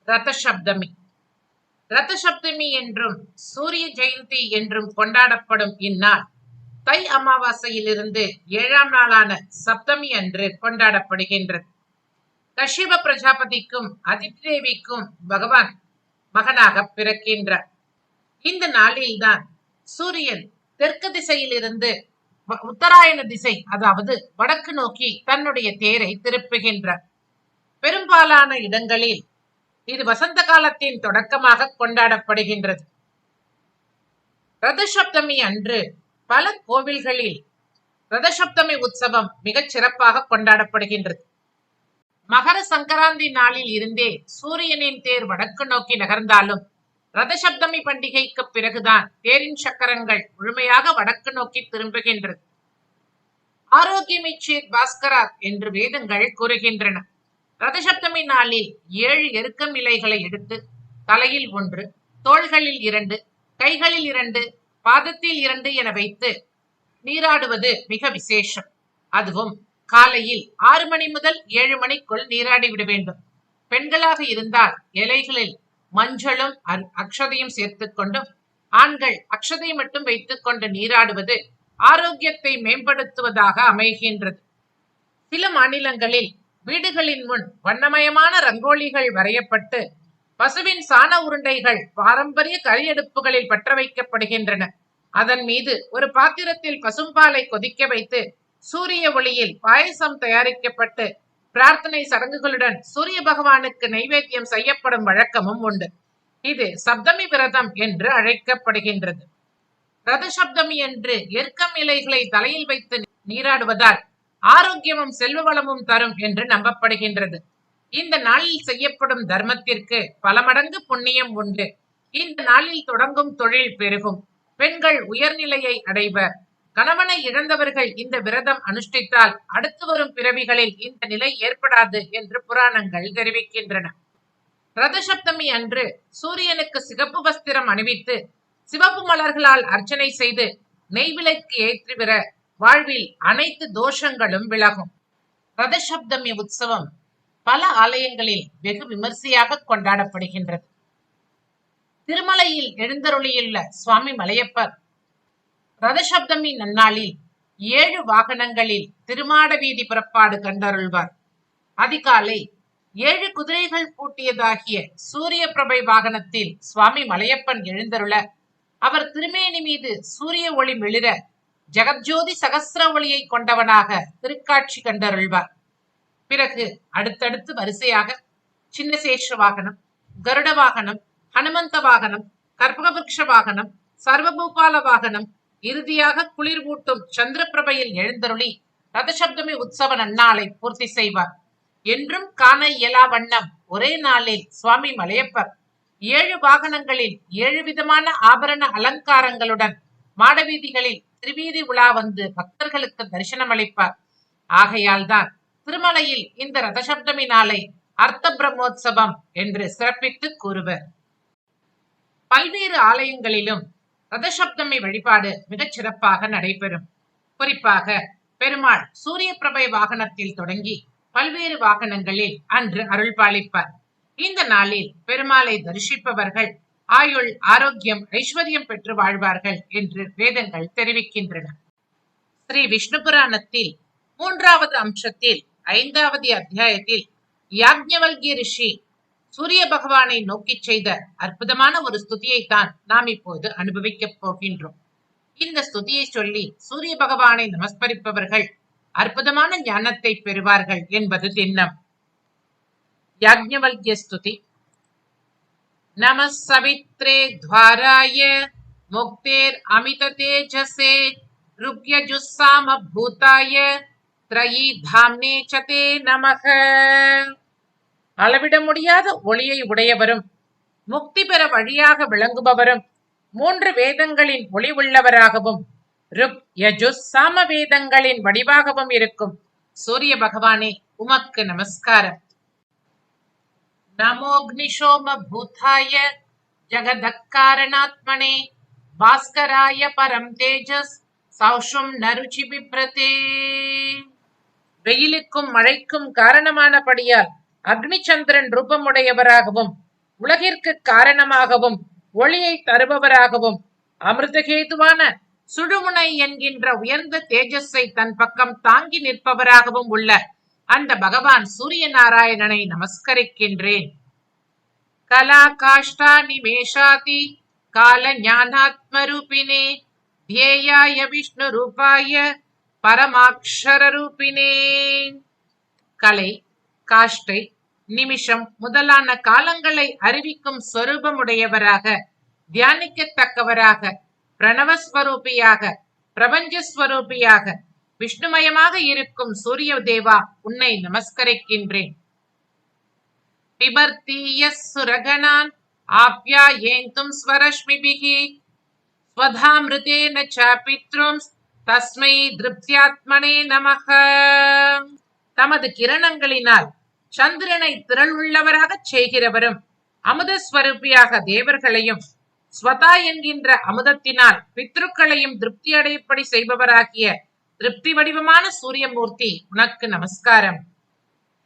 ரத சப்தமி. ரத சப்தமி என்றும் சூரிய ஜெயந்தி என்றும் கொண்டாடப்படும் இந்நாள் தை அமாவாசையிலிருந்து 7ஆம் நாளான சப்தமி அன்று கொண்டாடப்படுகின்றது. கஷ்யப பிரஜாபதிக்கும் அதிதி தேவிக்கும் பகவான் மகனாக பிறக்கின்றார். இந்த நாளில்தான் சூரியன் தெற்கு திசையிலிருந்து உத்தராயண திசை, அதாவது வடக்கு நோக்கி தன்னுடைய தேரை திருப்புகின்றார். பெரும்பாலான இடங்களில் இது வசந்த காலத்தின் தொடக்கமாக கொண்டாடப்படுகின்றது. ரதசப்தமி அன்று பல கோவில்களில் ரதசப்தமி உற்சவம் மிகச் சிறப்பாக கொண்டாடப்படுகின்றது. மகர சங்கராந்தி நாளில் இருந்தே சூரியனின் தேர் வடக்கு நோக்கி நகர்ந்தாலும் ரதசப்தமி பண்டிகைக்கு பிறகுதான் தேரின் சக்கரங்கள் முழுமையாக வடக்கு நோக்கி திரும்புகின்றது. ஆரோக்கியமிச்சீர் பாஸ்கராத் என்று வேதங்கள் கூறுகின்றன. ரதசப்தமி நாளில் 7 எருக்கம் இலைகளை எடுத்து தலையில் 1, தோள்களில் 2, கைகளில் 2, பாதத்தில் 2 என வைத்து நீராடுவது மிக விசேஷம். அதுவும் காலையில் 6 மணி முதல் 7 மணிக்குள் நீராடி விட வேண்டும். பெண்களாக இருந்தால் இலைகளில் மஞ்சளும் அக்ஷதையும் சேர்த்துக் கொண்டும், ஆண்கள் அக்ஷதை மட்டும் வைத்துக் கொண்டு நீராடுவது ஆரோக்கியத்தை மேம்படுத்துவதாக அமைகின்றது. சில மாநிலங்களில் வீடுகளின் முன் வண்ணமயமான ரங்கோலிகள் வரையப்பட்டு பசுவின் சாண உருண்டைகள் பாரம்பரிய கரியடுப்புகளில் பற்ற வைக்கப்படுகின்றன. அதன் மீது ஒரு பாத்திரத்தில் பசும்பாலை கொதிக்க வைத்து சூரிய ஒளியில் பாயசம் தயாரிக்கப்பட்டு பிரார்த்தனை சடங்குகளுடன் சூரிய பகவானுக்கு நைவேத்தியம் செய்யப்படும் வழக்கமும் உண்டு. இது சப்தமி விரதம் என்று அழைக்கப்படுகின்றது. ரத சப்தமி என்று எருக்கம் இலைகளை தலையில் வைத்து நீராடுவதால் ஆரோக்கியமும் செல்வ வளமும் தரும் என்று நம்பப்படுகின்றது. இந்த நாளில் செய்யப்படும் தர்மத்திற்கு பல மடங்கு புண்ணியம் உண்டு. இந்த நாளில் தொடங்கும் தொழில் பெருகும். பெண்கள் உயர்நிலையை அடைவர். கணவனை இழந்தவர்கள் இந்த விரதம் அனுஷ்டித்தால் அடுத்து வரும் பிறவிகளில் இந்த நிலை ஏற்படாது என்று புராணங்கள் தெரிவிக்கின்றன. ரதசப்தமி அன்று சூரியனுக்கு சிகப்பு வஸ்திரம் அணிவித்து சிவப்பு மலர்களால் அர்ச்சனை செய்து நெய்விளக்கு ஏற்றிவிட வாழ்வில் அனைத்து தோஷங்களும் விலகும். ரதசப்தமி உற்சவம் பல ஆலயங்களில் வெகு விமர்சையாக கொண்டாடப்படுகின்றது. திருமலையில் எழுந்தருளியுள்ள சுவாமி மலையப்பர் ரதசப்தமி நன்னாளில் 7 வாகனங்களில் திருமாட வீதி புறப்பாடு கண்டருள்வார். அதிகாலை 7 குதிரைகள் பூட்டியதாகிய சூரிய பிரபை வாகனத்தில் சுவாமி மலையப்பன் எழுந்தருள அவர் திருமேனி மீது சூரிய ஒளி மிளிர ஜெகஜோதி சகஸ்ர ஒளியை கொண்டவனாக திருக்காட்சி கண்டருள்வார். பிறகு அடுத்தடுத்து வரிசையாக சின்னசேஷ வாகனம், கருட வாகனம், ஹனுமந்த வாகனம், கற்பகபக்ஷ வாகனம், சர்வபூபால வாகனம், இறுதியாக குளிர்வூட்டும் சந்திரபிரபையில் எழுந்தருளி ரதசப்தமி உற்சவ நன்னாளை பூர்த்தி செய்வார். என்றும் காண இயலா வண்ணம் ஒரே நாளில் சுவாமி மலையப்பர் 7 வாகனங்களில் 7 விதமான ஆபரண அலங்காரங்களுடன் மாடவீதிகளில் திருவீதி உலா வந்து பக்தர்களுக்கு தரிசனம் அளிப்பார். ஆகையால் தான் திருமலையில் இந்த ரதசப்தமி நாளை அர்த்த பிரம்மோற்சவம் என்று சிறப்பித்து கூறுவர். பல்வேறு ஆலயங்களிலும் ரதசப்தமி வழிபாடு மிகச் சிறப்பாக நடைபெறும். குறிப்பாக பெருமாள் சூரிய பிரபை வாகனத்தில் தொடங்கி பல்வேறு வாகனங்களில் அன்று அருள்பாலிப்பார். இந்த நாளில் பெருமாளை தரிசிப்பவர்கள் ஆயுள், ஆரோக்கியம், ஐஸ்வர்யம் பெற்று வாழ்வார்கள் என்று வேதங்கள் தெரிவிக்கின்றன. ஸ்ரீ விஷ்ணு புராணத்தில் 3வது அம்சத்தில் 5வது அத்தியாயத்தில் யாக்ஞவல்கிய ரிஷி சூரிய பகவானை நோக்கி செய்த அற்புதமான ஒரு ஸ்துதியைத்தான் நாம் இப்போது அனுபவிக்கப் போகின்றோம். இந்த ஸ்துதியை சொல்லி சூரிய பகவானை நமஸ்கரிப்பவர்கள் அற்புதமான ஞானத்தை பெறுவார்கள் என்பது திண்ணம். யாக்ஞவல்கிய ஸ்துதி. நம சவித்ரே துவாராய முக்தேர் அமித தேஜசே ருக்யஜுஸ்ஸாம பூதாய த்ரயீ தாம்னே சதே நமக. அளவிட முடியாத ஒளியை உடையவரும் முக்தி பெற வழியாக விளங்குபவரும் 3 வேதங்களின் ஒளி உள்ளவராகவும் ருக் யஜுஸ் சாம வேதங்களின் வடிவாகவும் இருக்கும் சூரிய பகவானே உமக்கு நமஸ்காரம். நமோக்னிஷோம பூதாய ஜகதக்காரணாத்மனே பாஸ்கராய பரம் தேஜஸ் சௌஷம் நருச்சி பிப்ரதே. வெயிலுக்கும் மழைக்கும் காரணமானபடியால் அக்னி சந்திரன் ரூபமுடையவராகவும் உலகிற்கு காரணமாகவும் ஒளியை தருபவராகவும் அமிர்தகேதுவான சுழுமுனை என்கின்ற உயர்ந்த தேஜஸை தன் பக்கம் தாங்கி நிற்பவராகவும் உள்ள அந்த பகவான் சூரிய நாராயணனை நமஸ்கரிக்கின்றேன். கலா காஷ்டா நிமேஷாதி கால ஞானாத்மரூபினே தியேயாய விஷ்ணு ரூபாய பரமாக்ஷர ரூபினே. கலை, காஷ்டை, நிமிஷம் முதலான காலங்களை அறிவிக்கும் சொரூபமுடையவராக, தியானிக்கத்தக்கவராக, பிரணவஸ்வரூபியாக, பிரபஞ்சஸ்வரூபியாக, விஷ்ணுமயமாக இருக்கும் சூரிய தேவா, உன்னை நமஸ்கரிக்கின்றேன். பிபர்த்தீய சுரகணான் ஆப்யாயேந்தும் ஸ்வரஷ்மிபிஹி ஸ்வதாமிருதேன சாபித்ரும் தஸ்மை திருப்தியாத்மனே நமஹ. தமது கிரணங்களினால் சந்திரனை திரளுள்ளவராகச் செய்கிறவரும் அமுதஸ்வரூபியாக தேவர்களையும் ஸ்வதா என்கின்ற அமுதத்தினால் பித்ருக்களையும் திருப்தி அடையப்படி செய்பவராகிய திருப்தி வடிவமான சூரியமூர்த்தி, உனக்கு நமஸ்காரம்.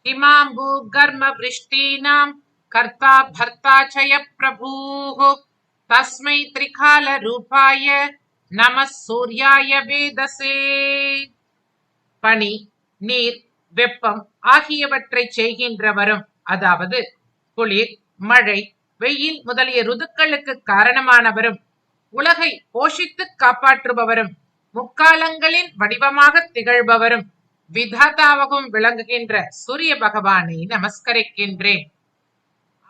ஹிமாம்பு கர்ம விருஷ்டீனாம் கர்த்தா பர்த்தா சய பிரபூஹு தஸ்மை திரிகால ரூபாய நம சூர்யாய வேதசே. பனி, நீர், வெப்பம் ஆகியவற்றை செய்கின்றவரும், அதாவது குளிர், மழை, வெயில் முதலிய ருதுக்களுக்கு காரணமானவரும், உலகை போஷித்து காப்பாற்றுபவரும், முக்காலங்களின் வடிவமாக திகழ்பவரும், விதாதாவாகவும் விளங்குகின்ற சூரிய பகவானை நமஸ்கரிக்கின்றேன்.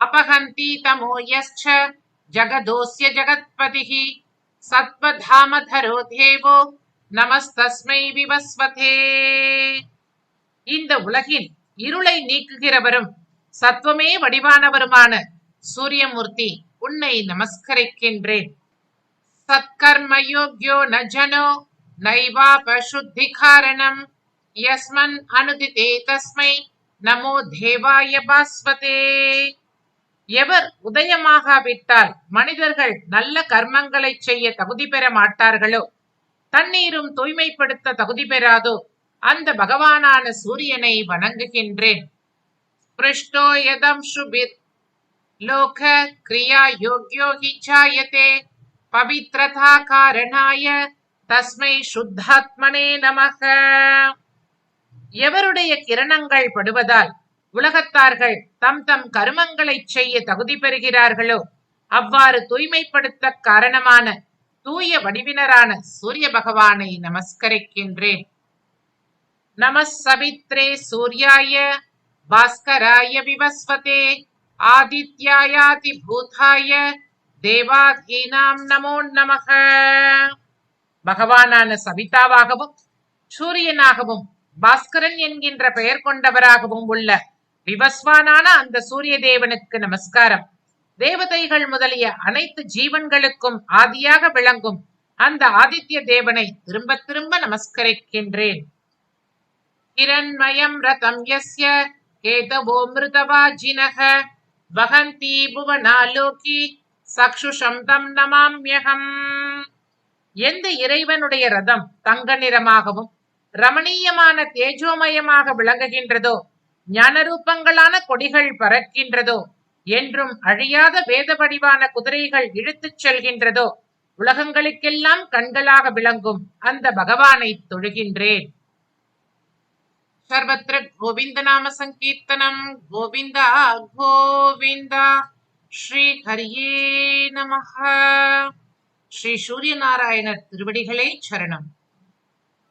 அபஹந்தி தமோ யஸ்ச ஜகதோஸ்ய ஜகத்பதிஹி சத்வதாமதரோ தேவோ நமஸ்தஸ்மை விவஸ்வதே. இந்த உலகின் இருளை நீக்குகிறவரும் சத்வமே வடிவானவருமான சூரியமூர்த்தி, உன்னை நமஸ்கரிக்கின்றேன். சத்கர்மயோக்யோ ந ஜனோ நைவாபசுத்தி காரணம் யஸ்மன் அனுதிதே தஸ்மை நமோ தேவாய பாஸ்வதே. எவர் உதயமாகாவிட்டால் மனிதர்கள் நல்ல கர்மங்களை செய்ய தகுதி பெற மாட்டார்களோ, தண்ணீரும் தூய்மைப்படுத்த தகுதி பெறாதோ, அந்த பகவானான சூரியனை வணங்குகின்றேன். ஸ்பிருஷ்டோ யதம் சுபித் லோக கிரியா யோக்யோ ஹி ஜாயதே பவித்ரதா காரணாய தஸ்மை சுத்தாத்மனே நமஹ. எவருடைய கிரணங்கள் படுவதால் உலகத்தார்கள் தம் தம் கருமங்களை செய்ய தகுதி பெறுகிறார்களோ, அவ்வாறு தூய்மைப்படுத்த காரணமான தூய வடிவினரான சூரிய பகவானை நமஸ்கரிக்கின்றேன். நம சவித்ரே சூர்யாய பாஸ்கராய விவஸ்வதே ஆதித்யாயாதி பூதாய தேவாதீனாம் நமோ நமஹ. பகவானான சவிதாவாகவும் சூரியனாகவும் பாஸ்கரன் என்கின்ற பெயர் கொண்டவராகவும் உள்ள விவஸ்வானான அந்த சூரிய தேவனுக்கு நமஸ்காரம். தேவதைகள் முதலிய அனைத்து ஜீவன்களுக்கும் ஆதியாக விளங்கும் அந்த ஆதித்ய தேவனை திரும்ப திரும்ப நமஸ்கரிக்கின்றேன். கிரண்மயம் ரதம் யஸ்ய கேதவோ மிருதவாஜினஹ வஹந்தி புவனாலோகி சக்ஷுஷம் தம் நமாம்யஹம். எந்த இறைவனுடைய ரதம் தங்க நிறமாகவும் ரமணீயமான தேஜோமயமாக விளங்குகின்றதோ, ஞானரூபங்களான கொடிகள் பறக்கின்றதோ, என்றும் அழியாத வேத வடிவான குதிரைகள் இழுத்துச் செல்கின்றதோ, உலகங்களுக்கெல்லாம் கண்களாக விளங்கும் அந்த பகவானை தொழுகின்றேன். சர்வத்ர கோவிந்த நாம சங்கீர்த்தனம். கோவிந்தா கோவிந்தா. ஸ்ரீ ஹரியே நமஹ. ஸ்ரீ சூரிய நாராயணர் திருவடிகளே சரணம்.